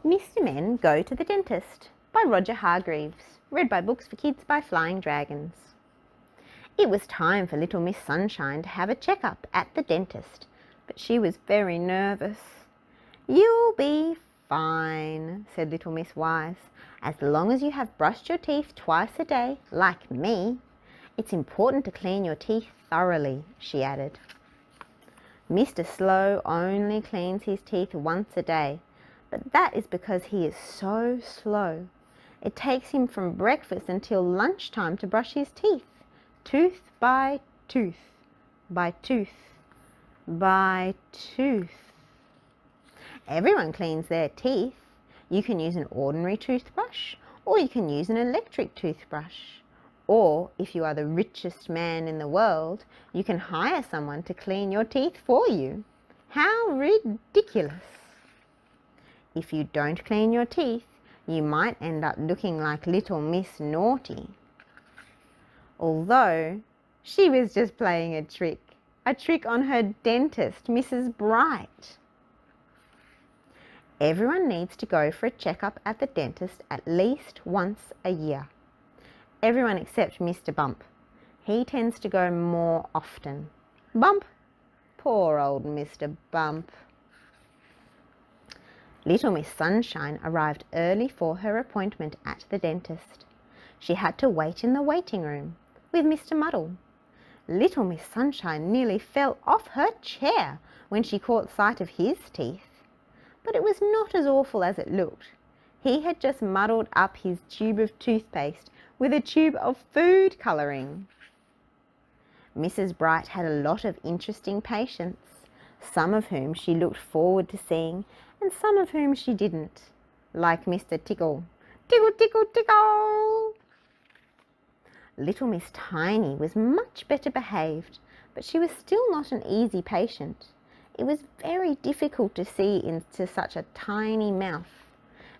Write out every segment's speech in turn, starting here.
Mr. Men Go to the Dentist by Roger Hargreaves. Read by Books for Kids by Flying Dragons. It was time for little Miss Sunshine to have a check-up at the dentist, but she was very nervous. "You'll be fine," said little Miss Wise, "as long as you have brushed your teeth twice a day, like me. It's important to clean your teeth thoroughly," she added. Mr. Slow only cleans his teeth once a day, but that is because he is so slow. It takes him from breakfast until lunchtime to brush his teeth, tooth by tooth, by tooth, by tooth. Everyone cleans their teeth. You can use an ordinary toothbrush, or you can use an electric toothbrush. Or, if you are the richest man in the world, you can hire someone to clean your teeth for you. How ridiculous! If you don't clean your teeth, you might end up looking like little Miss Naughty. Although she was just playing a trick on her dentist, Mrs. Bright. Everyone needs to go for a checkup at the dentist at least once a year. Everyone except Mr. Bump. He tends to go more often. Bump! Poor old Mr. Bump. Little Miss Sunshine arrived early for her appointment at the dentist. She had to wait in the waiting room with Mr. Muddle. Little Miss Sunshine nearly fell off her chair when she caught sight of his teeth. But it was not as awful as it looked. He had just muddled up his tube of toothpaste with a tube of food colouring. Mrs. Bright had a lot of interesting patients, some of whom she looked forward to seeing and some of whom she didn't, like Mr. Tickle. Tickle, tickle, tickle! Little Miss Tiny was much better behaved, but she was still not an easy patient. It was very difficult to see into such a tiny mouth.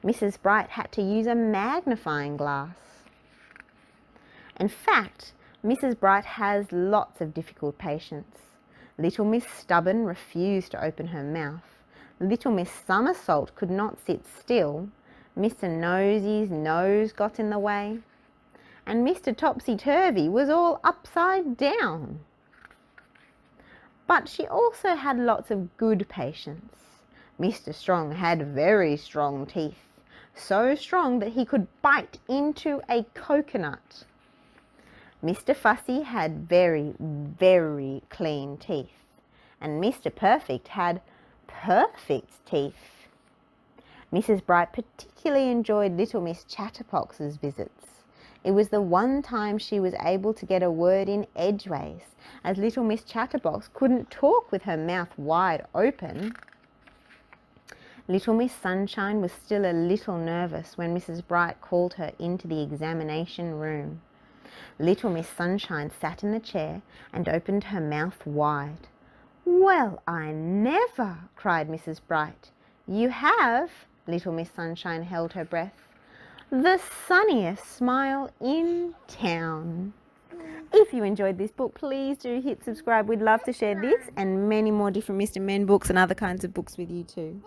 Mrs. Bright had to use a magnifying glass. In fact, Mrs. Bright has lots of difficult patients. Little Miss Stubborn refused to open her mouth. Little Miss Somersault could not sit still. Mr. Nosy's nose got in the way. And Mr. Topsy-Turvy was all upside down. But she also had lots of good patients. Mr. Strong had very strong teeth, so strong that he could bite into a coconut. Mr. Fussy had very, very clean teeth, and Mr. Perfect had perfect teeth. Mrs. Bright particularly enjoyed little Miss Chatterbox's visits. It was the one time she was able to get a word in edgeways, as little Miss Chatterbox couldn't talk with her mouth wide open. Little Miss Sunshine was still a little nervous when Mrs. Bright called her into the examination room. Little Miss Sunshine sat in the chair and opened her mouth wide. "Well, I never!" cried Mrs. Bright. "You have," little Miss Sunshine held her breath, "the sunniest smile in town." If you enjoyed this book, please do hit subscribe. We'd love to share this and many more different Mr. Men books and other kinds of books with you too.